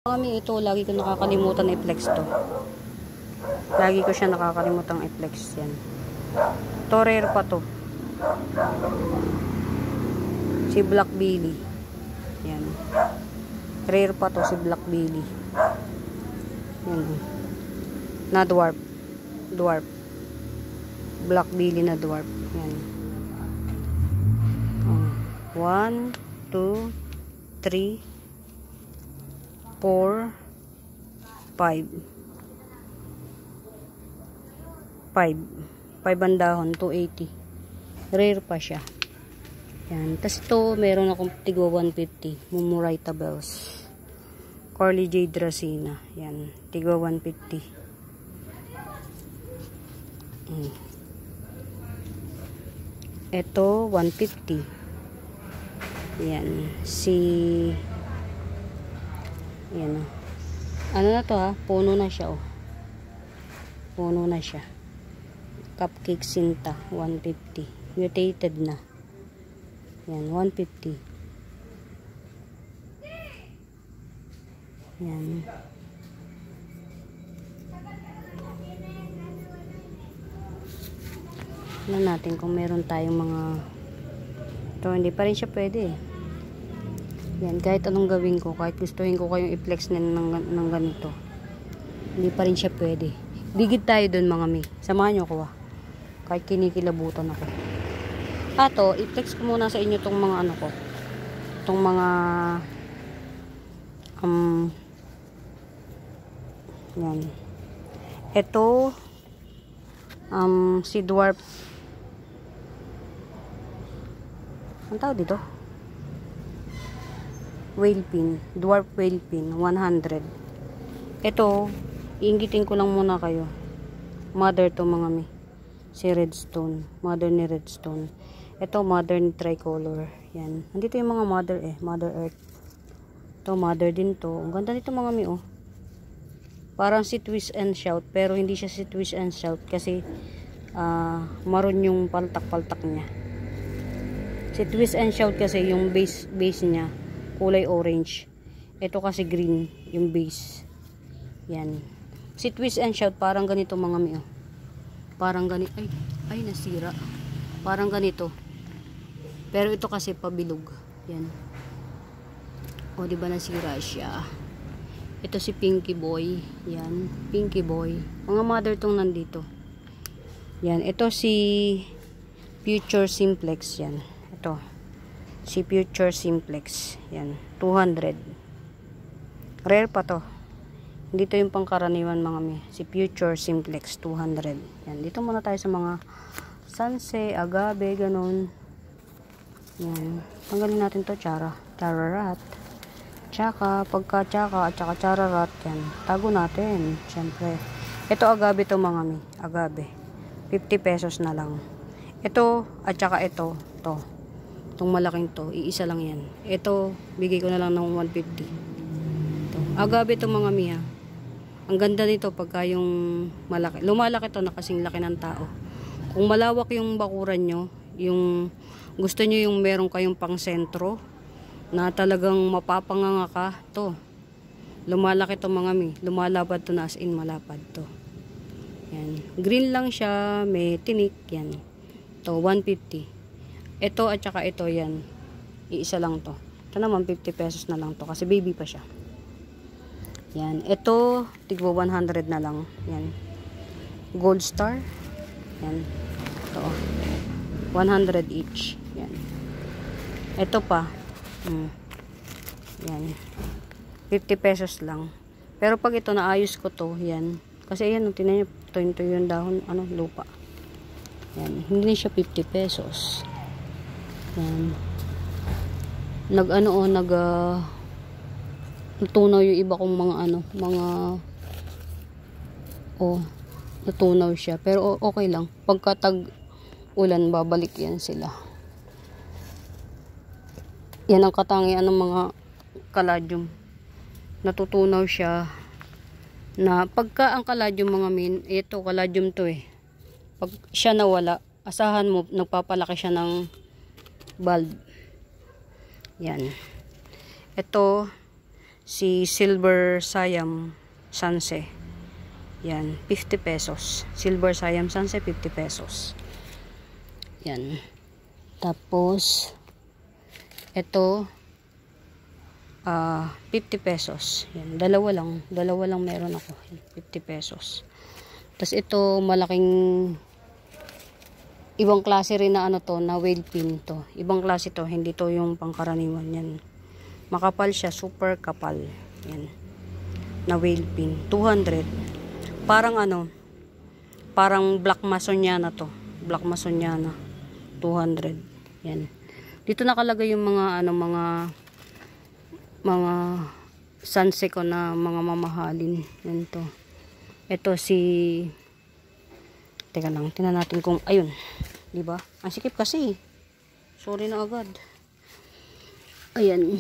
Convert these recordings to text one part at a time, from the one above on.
Kami ito, lagi ko nakakalimutan i-flex to. Lagi ko siya nakakalimutan i-flex yan. To rare pa to. Si Black Billy. Yan. Rare pa to si Black Billy. Yan. Na dwarf. Dwarf. Black Billy na dwarf. Yan. 1, 2, 3, 4, 5. 5 ang dahon, 280. Rare pa siya. Yan. Tapos ito, meron akong tigwa 150. Mumuraita Bells. Carly J. Dracena. Yan. Tigwa 150. Ito, 150. Yan. Yan. Ano na to ha? Puno na siya oh. Puno na siya. Cupcake Sinta, 150. Mutated na. Yan, 150. Yan. Tignan natin kung meron tayong mga ito, hindi pa rin siya pwede. Yan, kahit anong gawin ko, kahit gustuhin ko kayong i-flex ng ganito, hindi pa rin siya pwede. Digit tayo dun mga mi. Samahan nyo ko ah. Kahit kinikilabutan ako. Ato, i-flex ko muna sa inyo tong mga ano ko. Tong mga yan. Ito si dwarf. Ang tawag dito? Whale pin. Dwarf whale pin. 100. Ito, iingitin ko lang muna kayo. Mother to mga mi. Si Redstone. Mother ni Redstone. Ito, mother ni Tricolor. Yan. Nandito yung mga mother eh. Mother Earth. Ito, mother din to. Ang ganda nito mga mi oh. Parang si Twist and Shout. Pero hindi siya si Twist and Shout. Kasi maroon yung paltak-paltak niya. Si Twist and Shout kasi yung base niya kulay orange. Ito kasi green yung base. Yan. Si Twist and Shout parang ganito mga mi oh. Parang ganito. Ay nasira. Parang ganito. Pero ito kasi pabilog. Yan. O di ba nasira siya. Ito si Pinky Boy. Yan. Pinky Boy. Mga mother tong nandito. Yan. Ito si Future Simplex. Yan. Ito. Si Future Simplex. Yan. 200. Rare pa to. Dito yung pangkaraniwan mga mi. Si Future Simplex 200. Yan. Dito muna tayo sa mga Sanse, Agave, ganun. Yan. Tanggalin natin to. Chararat. Tsaka, pagka tsaka at tsaka chararat. Yan. Tago natin. Siyempre. Ito agave to mga mi. Agave. 50 pesos na lang. Ito at tsaka ito. To. Itong malaking to. Iisa lang yan. Ito, bigay ko na lang ng 150. Ito. Agave to mga mi ha. Ang ganda nito pagka yung malaki. Lumalaki to na kasing laki ng tao. Kung malawak yung bakuran nyo, yung gusto nyo yung meron kayong pang sentro, na talagang mapapanganga ka, to. Lumalaki to mga mi. Lumalapad to na as in malapad to. Yan. Green lang siya, may tinik, yan. To, 150. Ito at saka ito, yan. Iisa lang to. Ito naman, 50 pesos na lang to kasi baby pa siya. Yan. Ito, tigwa 100 na lang. Yan. Gold Star. Yan. Ito. 100 each. Yan. Ito pa. Yan. 50 pesos lang. Pero pag ito, naayos ko to. Yan. Kasi yan, tinan nyo. Ito yung dahon, lupa. Yan. Hindi siya 50 pesos. Yan. Natunaw yung iba kong natunaw siya. Pero okay lang. Pagka tag-ulan, babalik yan sila. Yan ang katangian ng mga caladium. Natutunaw siya. Na pagka ang caladium mga min, ito caladium to eh. Pag siya nawala, asahan mo, nagpapalaki siya ng bulb. Yan. Ito, si Silver Siam Sanse. Yan, 50 pesos. Silver Siam Sanse, 50 pesos. Yan. Tapos, ito, 50 pesos. Yan, dalawa lang meron ako. 50 pesos. Tapos ito, malaking, ibang klase rin na ano to, na whale pin to. Ibang klase to, hindi to yung pangkaraniwan. Yan. Makapal siya, super kapal. Yan. Na whale pin. 200. Parang ano, parang black masoniana to. Black masoniana. 200. Yan. Dito nakalagay yung mga ano, mga sanse ko na mga mamahalin. Yan to. Ito si, teka lang, tingnan natin kung, ayun. Diba? Ang sikip kasi. Sorry na agad. Ayan.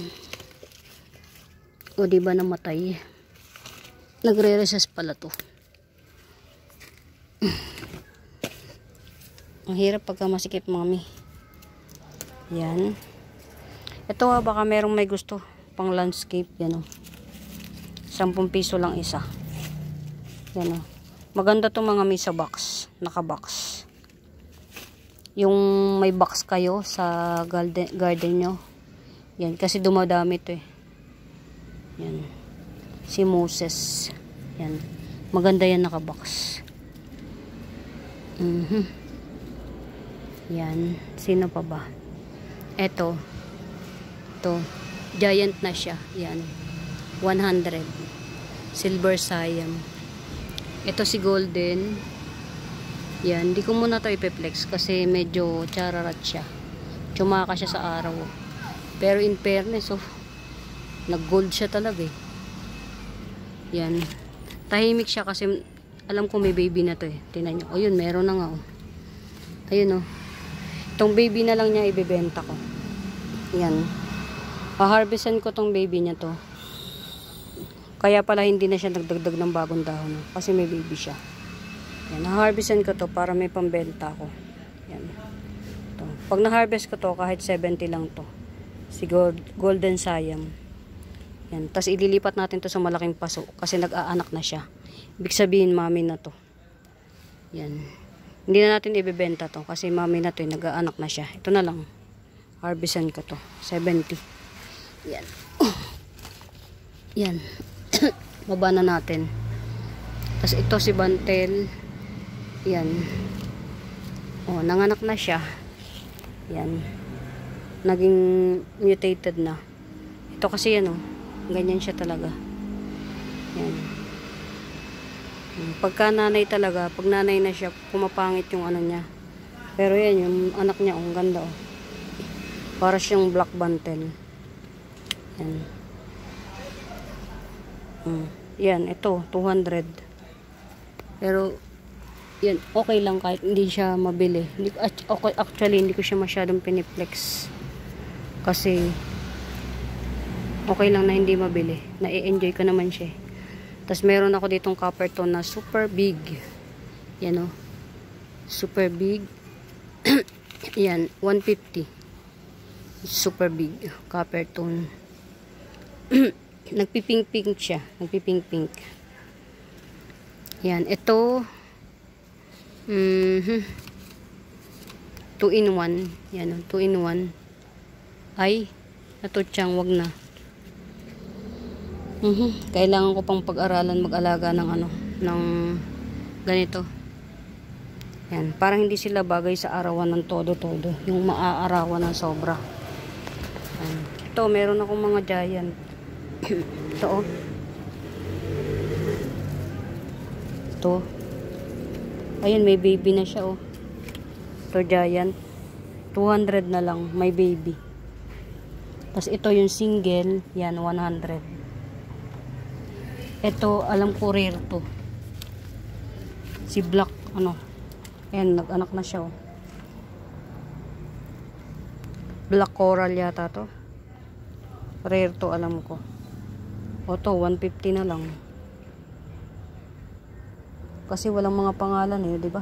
O diba namatay? Nagre-recess pala to. Ang hirap pagka masikip, mami. Yan. Ito baka merong may gusto pang landscape. Yan o. 10 piso lang isa. Yan o. Maganda to mga may sa box. Naka-box. Yung may box kayo sa garden nyo. Yan. Kasi dumadami to eh. Yan. Si Moses. Yan. Maganda yan naka-box. Yan. Sino pa ba? Ito. Ito. Giant na siya. Yan. 100. Silver Siam. Ito si Golden. Yan. Hindi ko muna to ipeplex kasi medyo chararat siya. Tsumaka siya sa araw. Pero in fairness, nag-gold siya talaga eh. Yan. Tahimik siya kasi alam ko may baby na to eh. Tingnan nyo. Ayun, meron na nga oh. Ayun oh. Itong baby na lang niya ibebenta ko. Yan. Pa-harvestan ko tong baby niya to. Kaya pala hindi na siya nagdagdag ng bagong dahon. Kasi may baby siya. Yan. Na-harvestan ko to para may pambenta ko. Yan. Ito. Pag na-harvest ko to, kahit 70 lang to. Si Golden Siam. Yan. Tapos ililipat natin to sa malaking paso. Kasi nag-aanak na siya. Ibig sabihin, mami na to. Yan. Hindi na natin ibebenta to. Kasi mami na to, nag-aanak na siya. Ito na lang. Harvestan ko to. 70. Yan. Yan. Baba na natin. Tapos ito si Bantel. Yan. Oh, nanganak na siya. Yan. Naging mutated na. Ito kasi yan oh. Ganyan siya talaga. Yan. Pagka nanay talaga, pag nanay na siya, pumapangit yung ano niya. Pero yan, yung anak niya, ang ganda oh. Para siyang black bantel. Yan. Yan, ito, 200. Pero, yan, okay lang kahit hindi siya mabili. Actually, hindi ko siya masyadong piniplex. Kasi, okay lang na hindi mabili. Na-i-enjoy ko naman siya. Tapos meron ako ditong copper tone na super big. Yan o. Super big. Yan, 150. Super big. Copper tone. Nagpipink-pink siya. Nagpipink-pink. Yan, ito 2 in 1. Yan, 2 in 1. Ay, natutsang, wag na. Kailangan ko pang pag-aralan mag-alaga ng ano, ng ganito. Yan, parang hindi sila bagay sa arawan ng todo-todo, yung maaarawan ng sobra. Yan. Ito, meron akong mga giant. Ito oh. Ito. Ayun, may baby na siya oh. Ito giant. 200 na lang, may baby. Tapos ito yung single, yan 100. Ito, alam ko rare to. Si black, ano. Ayan, nag-anak na siya, oh. Black coral yata to. Rare to, alam ko. O to, 150 na lang. Kasi walang mga pangalan eh, di ba?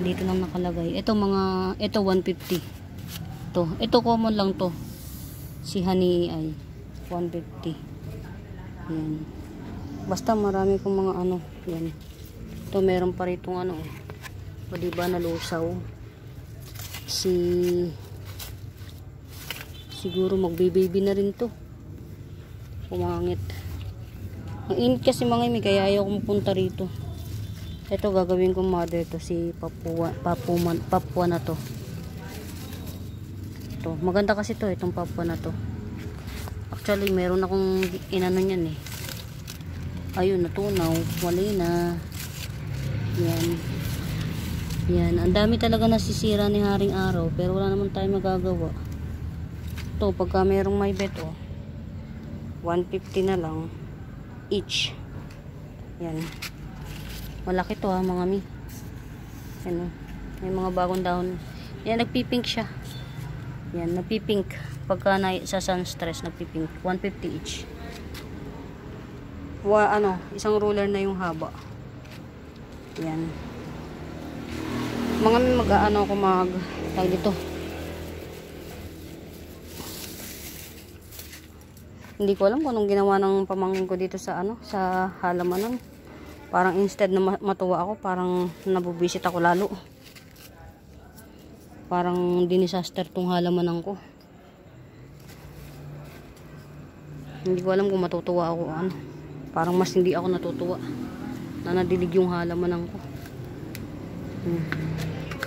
Dito lang nakalagay. Ito 150. Ito common lang to. Si Honey ay 150. Yan. Basta marami kong mga ano. Yan. Ito meron pa rito ano. O diba nalusaw. Siguro magbe-baby na rin to. Pumangit. Ang init kasi mga imi, kaya ayaw kong punta rito. Ito gagawin kong mother to, si Papua na to. Ito, maganda kasi to, itong Papua na to. Actually, meron akong inano niyan eh. Ayun, natunaw. Wali na. Yan. Yan. Ang dami talaga nasisira ni Haring Araw, pero wala naman tayo magagawa. Ito, pagka merong may bet, oh, 150 na lang each. Yan. Malaki to ha, mga mi. Yan, may mga bagong dahon. Yan, nagpipink siya. Yan, nagpipink. Pagka sa sun stress, nagpipink. 150 each. Isang ruler na yung haba. Yan. Mga mi, tag dito. Hindi ko alam kung anong ginawa ng pamangkin ko dito sa sa halamanan. Parang instead na matuwa ako, parang nabubisit ako lalo. Parang dinisaster tong halamanan ko. Hindi ko alam kung matutuwa ako Parang mas hindi ako natutuwa na nadilig yung halamanan ko.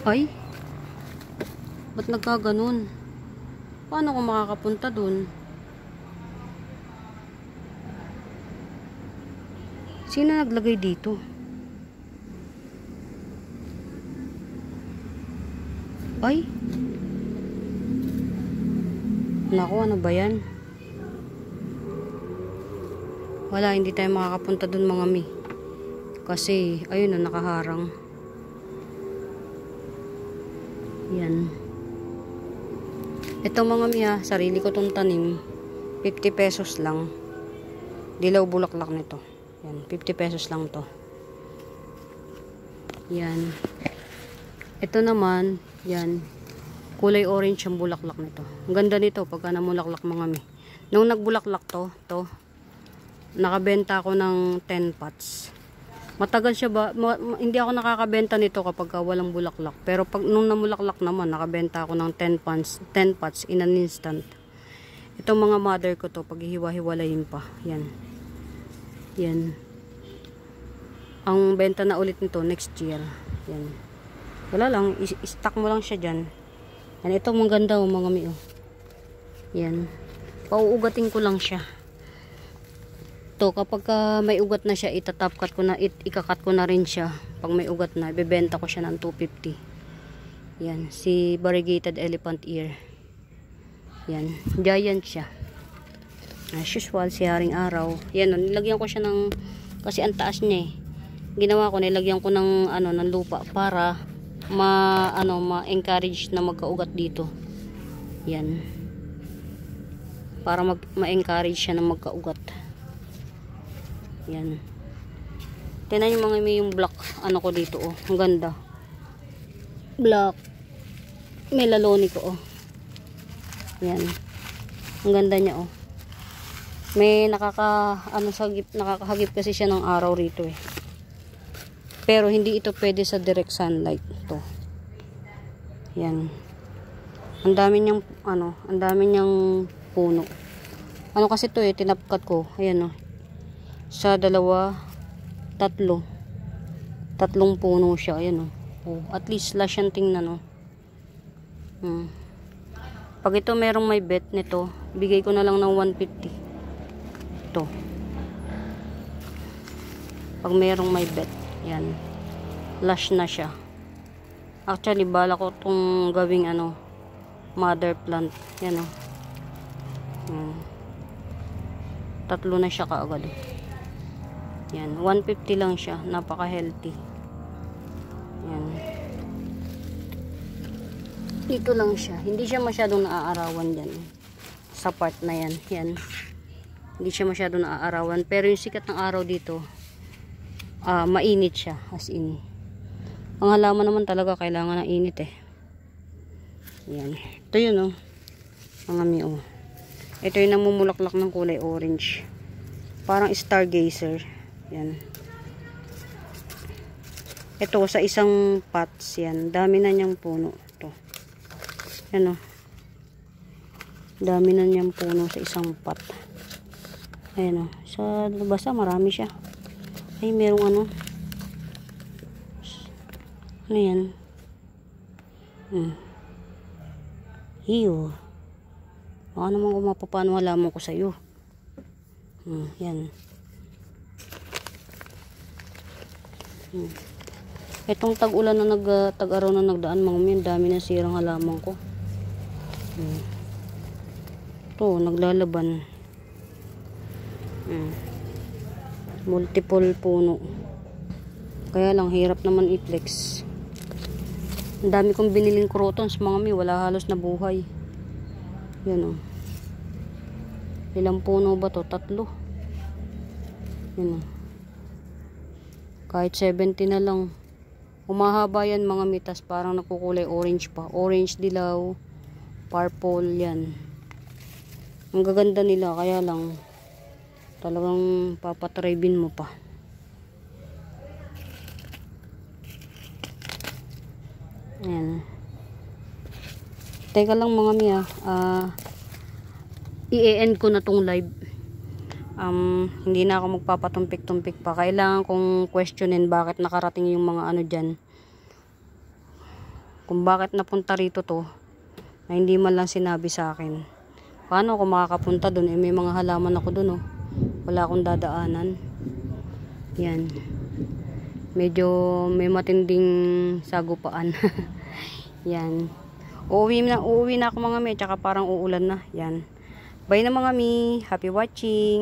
Ay, ba't nagkaganon? Paano ko makakapunta dun? Sino naglagay dito? Ay, naku, ano ba yan? Wala, hindi tayo makakapunta dun mga mi. Kasi, ayun na, nakaharang. Yan. Ito mga mi ha, sarili ko tong tanim. 50 pesos lang. Dilaw bulaklak nito. Yan, 50 pesos lang to. Yan. Ito naman, yan. Kulay orange ang bulaklak nito. Ang ganda nito pagka namulaklak mga mi. Nung nagbulaklak to, nakabenta ako ng 10 pots. Matagal siya ba? Hindi ako nakakabenta nito kapag walang bulaklak. Pero nung namulaklak naman, nakabenta ako ng 10 pots in an instant. Ito mga mother ko to, pag hiwa-hiwalayin pa. Yan. Yan. Ang benta na ulit nito next year. Yan. Wala lang, i-stack mo lang siya dyan. Yan, ito maganda mga mi. Yan. Pauugatin ko lang siya. To, kapag may ugat na siya, ikakat ko na rin siya. Pag may ugat na, ibebenta ko siya ng 250. Yan, si variegated elephant ear. Yan, giant siya. As usual, si Haring Araw. Yan, nilagyan ko siya ng, kasi ang taas niya eh. Ginawa ko, nilagyan ko ng ng lupa para ma-encourage na magkaugat dito. Yan. Para ma-encourage siya na magkaugat. Yan. Tingnan yung mga yung black ko dito oh. Ang ganda. Black melaloni ko oh. Yan. Ang ganda niya oh. May nakakahagip kasi siya ng araw rito eh. Pero hindi ito pwede sa direct sunlight to. Yan. Ang dami niyang ang dami niyang puno. Kasi to eh, tinapkat ko. Ayan oh. Sa tatlong puno siya. Ayan oh. Oh, at least slash yan tingnan oh. Pag ito merong may bet nito, bigay ko na lang ng 150. Ito. Pag merong may bet, yan. Lush na siya. Actually, bala ko itong gawing mother plant. Yan o. Tatlo na siya kaagad. Yan. 150 lang siya. Napaka healthy. Yan. Dito lang siya. Hindi siya masyadong naaarawan dyan. Sa part na yan. Yan. Hindi siya masyadong naaarawan. Pero yung sikat ng araw dito, mainit siya. As in. Ang halaman naman talaga kailangan ng init eh. Yan. Ito yun oh. Mga mi oh. Ito yung namumulaklak ng kulay orange. Parang stargazer. Yan. Ito sa isang pots yan. Dami na niyang puno. Ito. Yan o. Dami na niyang puno sa isang pot. Ayan o. Sa basta marami siya. Ay merong ano. Ano yan? Iyo. Baka naman kung mapapano halaman ko sa'yo. Yan. Itong tag-ulan na tag-araw na nagdaan mga min, dami na sirang halaman ko. Ito, naglalaban. Multiple puno. Kaya lang, hirap naman i-flex. Ang dami kong biniling crotons mga mi, wala halos na buhay. Yan o. Ilang puno ba to? 3. Yan o. Kahit 70 na lang. Umahaba yan mga mitas. Parang nakukulay orange pa. Orange, dilaw, purple yan. Ang gaganda nila. Kaya lang talagang papatribin mo pa. Ayan. Teka lang mga mi i-end ko na tong live. Hindi na ako magpapatumpik-tumpik pa. Kailangan kong questionin bakit nakarating yung mga ano dyan. Kung bakit napunta rito to na hindi man lang sinabi sa akin. Paano ako makakapunta dun? May mga halaman ako dun wala akong dadaanan. Yan. Medyo may matinding sagupaan. Yan. Uuwi na ako mga mi. Tsaka parang uulan na. Yan. Bye na mga mi. Happy watching.